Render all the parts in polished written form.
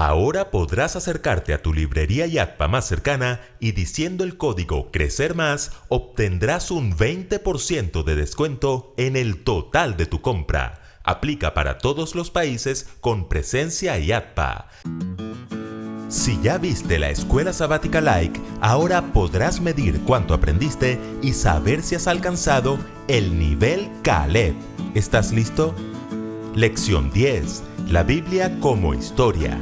Ahora podrás acercarte a tu librería Yatpa más cercana y diciendo el código Crecer Más obtendrás un 20% de descuento en el total de tu compra. Aplica para todos los países con presencia Yatpa. Si ya viste la Escuela Sabática Like, ahora podrás medir cuánto aprendiste y saber si has alcanzado el nivel Caleb. ¿Estás listo? Lección 10. La Biblia como historia.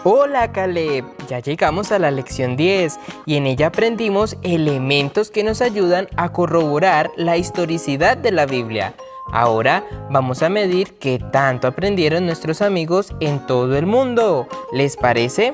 Hola Caleb, ya llegamos a la lección 10 y en ella aprendimos elementos que nos ayudan a corroborar la historicidad de la Biblia. Ahora vamos a medir qué tanto aprendieron nuestros amigos en todo el mundo. ¿Les parece?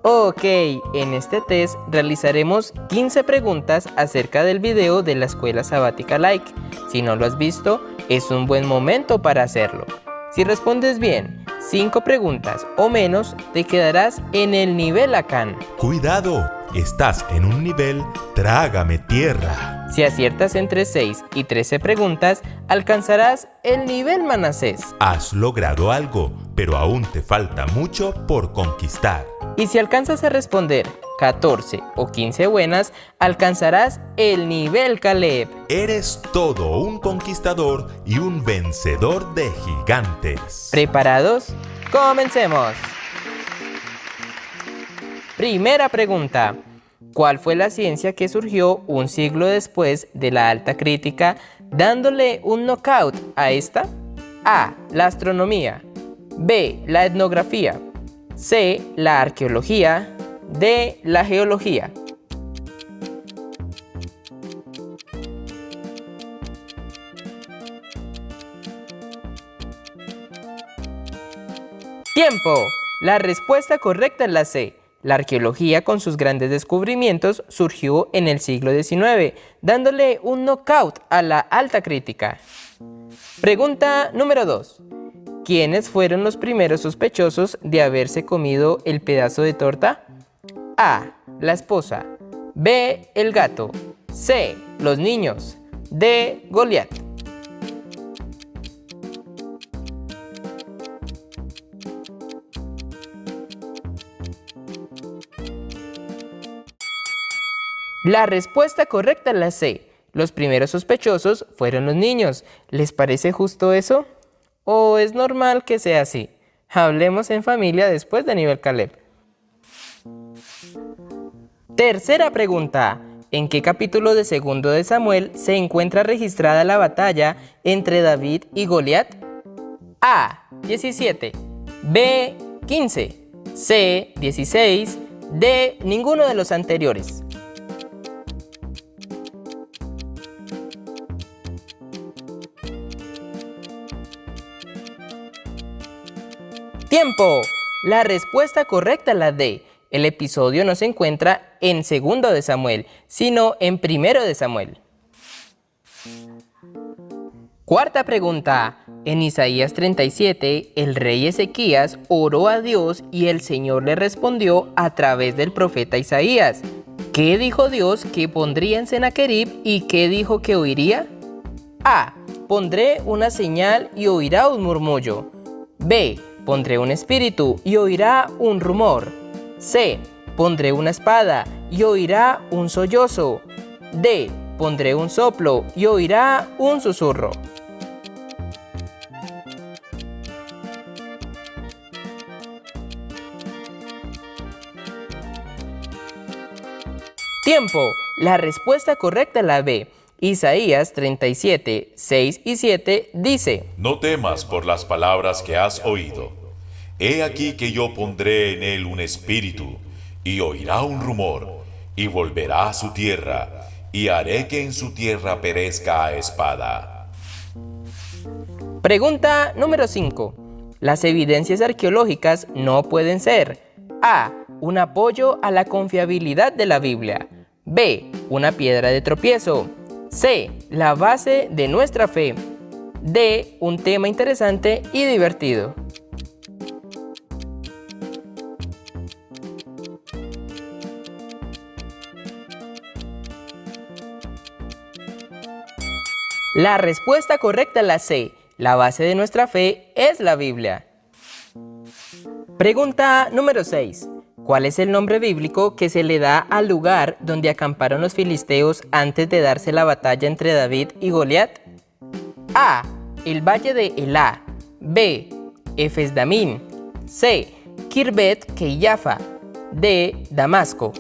Ok, en este test realizaremos 15 preguntas acerca del video de la Escuela Sabática Like. Si no lo has visto, es un buen momento para hacerlo. Si respondes bien 5 preguntas o menos, te quedarás en el nivel Acán. ¡Cuidado! Estás en un nivel Trágame Tierra. Si aciertas entre 6 y 13 preguntas, alcanzarás el nivel Manasés. Has logrado algo, pero aún te falta mucho por conquistar. Y si alcanzas a responder 14 o 15 buenas, alcanzarás el nivel Caleb. Eres todo un conquistador y un vencedor de gigantes. ¿Preparados? ¡Comencemos! Primera pregunta. ¿Cuál fue la ciencia que surgió un siglo después de la Alta Crítica, dándole un knockout a esta? A. La astronomía. B. La etnografía. C. La arqueología. D. La geología. ¡Tiempo! La respuesta correcta es la C. La arqueología, con sus grandes descubrimientos, surgió en el siglo XIX, dándole un knockout a la Alta Crítica. Pregunta número 2. ¿Quiénes fueron los primeros sospechosos de haberse comido el pedazo de torta? A. La esposa. B. El gato. C. Los niños. D. Goliat. La respuesta correcta es la C. Los primeros sospechosos fueron los niños. ¿Les parece justo eso? ¿O es normal que sea así? Hablemos en familia después de nivel Caleb. Tercera pregunta. ¿En qué capítulo de 2 de Samuel se encuentra registrada la batalla entre David y Goliat? A. 17. B. 15. C. 16. D. Ninguno de los anteriores. ¡Tiempo! La respuesta correcta es la D. El episodio no se encuentra en 2 de Samuel, sino en 1 de Samuel. Cuarta pregunta. En Isaías 37, el rey Ezequías oró a Dios y el Señor le respondió a través del profeta Isaías. ¿Qué dijo Dios que pondría en Sennacherib y qué dijo que oiría? A. Pondré una señal y oirá un murmullo. B. Pondré un espíritu y oirá un rumor. C. Pondré una espada y oirá un sollozo. D. Pondré un soplo y oirá un susurro. ¡Tiempo! La respuesta correcta es la B. Isaías 37, 6 y 7 dice: No temas por las palabras que has oído. He aquí que yo pondré en él un espíritu, y oirá un rumor, y volverá a su tierra, y haré que en su tierra perezca a espada. Pregunta número 5. Las evidencias arqueológicas no pueden ser: A. Un apoyo a la confiabilidad de la Biblia. B. Una piedra de tropiezo. C. La base de nuestra fe. D. Un tema interesante y divertido. La respuesta correcta es la C. La base de nuestra fe es la Biblia. Pregunta número 6. ¿Cuál es el nombre bíblico que se le da al lugar donde acamparon los filisteos antes de darse la batalla entre David y Goliat? A. El valle de Elá. B. Efes-Damín. C. Kirbet Keiyafa. D. Damasco.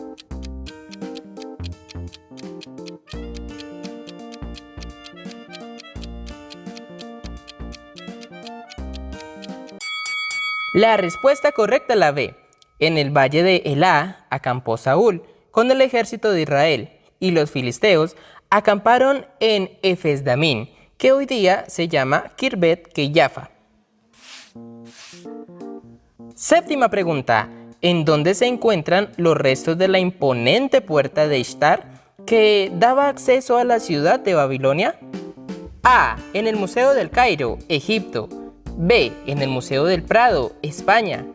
La respuesta correcta es la B. En el valle de Elá acampó Saúl con el ejército de Israel y los filisteos acamparon en Efes-Damín, que hoy día se llama Kirbet Keiyafa. Séptima pregunta. ¿En dónde se encuentran los restos de la imponente puerta de Ishtar que daba acceso a la ciudad de Babilonia? A. En el Museo del Cairo, Egipto. B. En el Museo del Prado, España.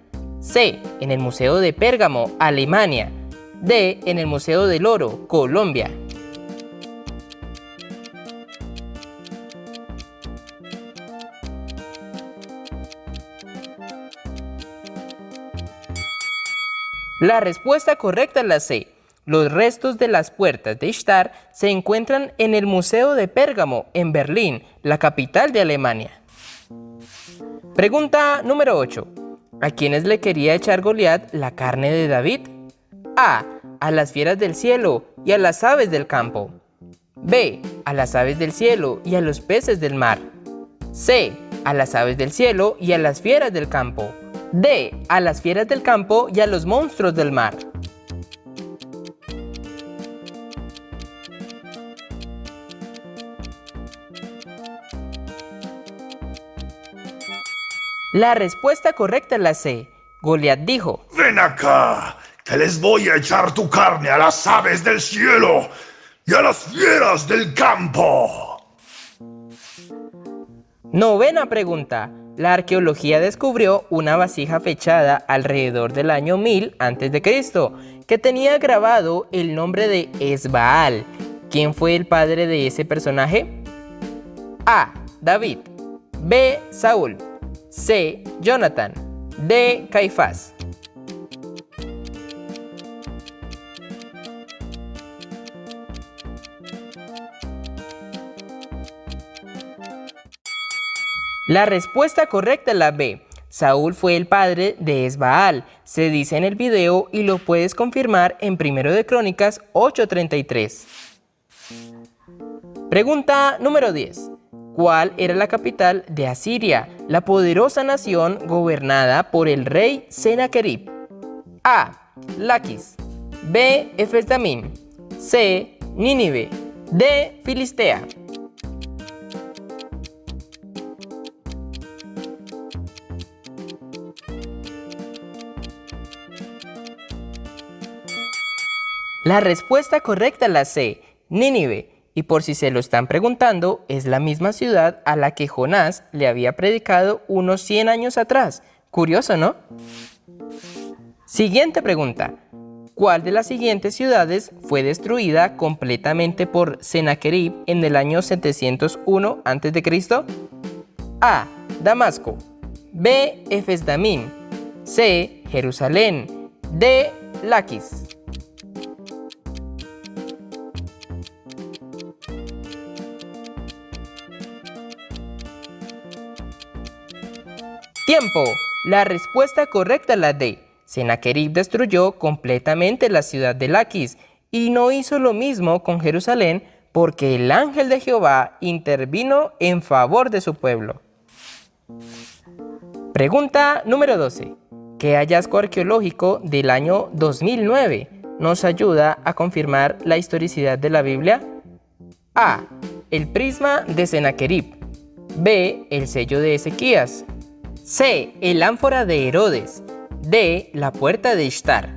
C. En el Museo de Pérgamo, Alemania. D. En el Museo del Oro, Colombia. La respuesta correcta es la C. Los restos de las puertas de Ishtar se encuentran en el Museo de Pérgamo, en Berlín, la capital de Alemania. Pregunta número 8. ¿A quiénes le quería echar Goliat la carne de David? A. A las fieras del cielo y a las aves del campo. B. A las aves del cielo y a los peces del mar. C. A las aves del cielo y a las fieras del campo. D. A las fieras del campo y a los monstruos del mar. La respuesta correcta es la C. Goliat dijo: Ven acá, que les voy a echar tu carne a las aves del cielo y a las fieras del campo. Novena pregunta. La arqueología descubrió una vasija fechada alrededor del año 1000 a.C. que tenía grabado el nombre de Esbaal. ¿Quién fue el padre de ese personaje? A. David. B. Saúl. C. Jonathan. D. Caifás. La respuesta correcta es la B. Saúl fue el padre de Esbaal. Se dice en el video y lo puedes confirmar en 1 de Crónicas 8:33. Pregunta número 10. ¿Cuál era la capital de Asiria, la poderosa nación gobernada por el rey Senaquerib? A. Laquis. B. Efes-Damín. C. Nínive. D. Filistea. La respuesta correcta es la C. Nínive. Y por si se lo están preguntando, es la misma ciudad a la que Jonás le había predicado unos 100 años atrás. Curioso, ¿no? Siguiente pregunta. ¿Cuál de las siguientes ciudades fue destruida completamente por Senaquerib en el año 701 a.C.? A. Damasco. B. Efes-Damín. C. Jerusalén. D. Laquis. Tiempo. La respuesta correcta es la D. Senaquerib destruyó completamente la ciudad de Laquis y no hizo lo mismo con Jerusalén porque el ángel de Jehová intervino en favor de su pueblo. Pregunta número 12. ¿Qué hallazgo arqueológico del año 2009 nos ayuda a confirmar la historicidad de la Biblia? A. El prisma de Senaquerib. B. El sello de Ezequías. C. El ánfora de Herodes. D. La puerta de Ishtar.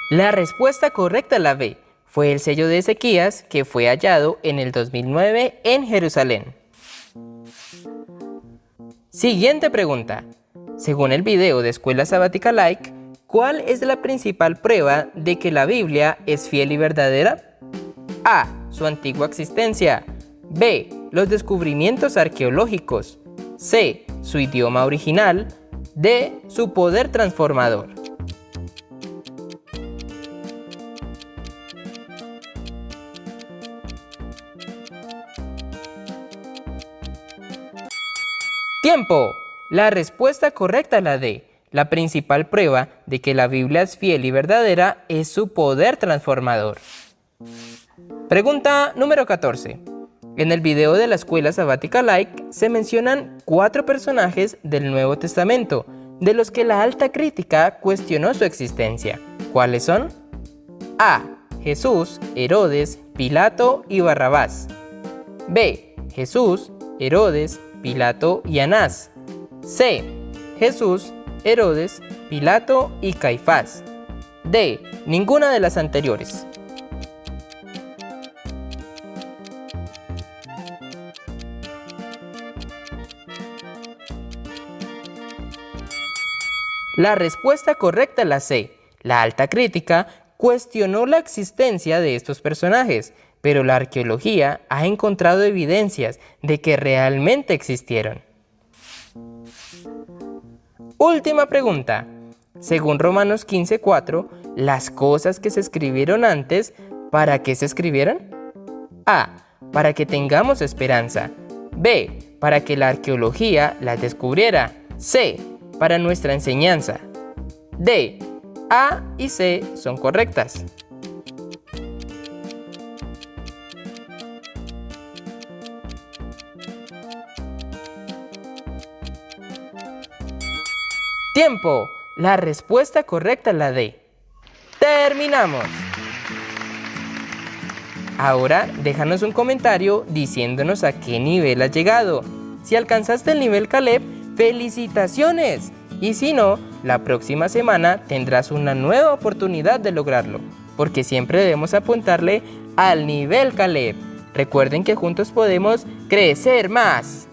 La respuesta correcta es la B. Fue el sello de Ezequías que fue hallado en el 2009 en Jerusalén. Siguiente pregunta. Según el video de Escuela Sabática Like, ¿Cuál es la principal prueba de que la Biblia es fiel y verdadera? A. Su antigua existencia. B. Los descubrimientos arqueológicos. C. Su idioma original. D. Su poder transformador. ¡Tiempo! La respuesta correcta es la D. La principal prueba de que la Biblia es fiel y verdadera es su poder transformador. Pregunta número 14. En el video de la Escuela Sabática Like se mencionan 4 personajes del Nuevo Testamento, de los que la alta crítica cuestionó su existencia. ¿Cuáles son? A. Jesús, Herodes, Pilato y Barrabás. B. Jesús, Herodes, Pilato y Anás. C. Jesús, Herodes, Pilato y Caifás. D. Ninguna de las anteriores. La respuesta correcta es la C. La alta crítica cuestionó la existencia de estos personajes, pero la arqueología ha encontrado evidencias de que realmente existieron. Última pregunta. Según Romanos 15:4, las cosas que se escribieron antes, ¿para qué se escribieron? A. Para que tengamos esperanza. B. Para que la arqueología las descubriera. C. Para nuestra enseñanza. D. A y C son correctas. ¡Tiempo! La respuesta correcta es la D. ¡Terminamos! Ahora déjanos un comentario diciéndonos a qué nivel has llegado. Si alcanzaste el nivel Caleb, ¡felicitaciones! Y si no, la próxima semana tendrás una nueva oportunidad de lograrlo, porque siempre debemos apuntarle al nivel Caleb. Recuerden que juntos podemos crecer más.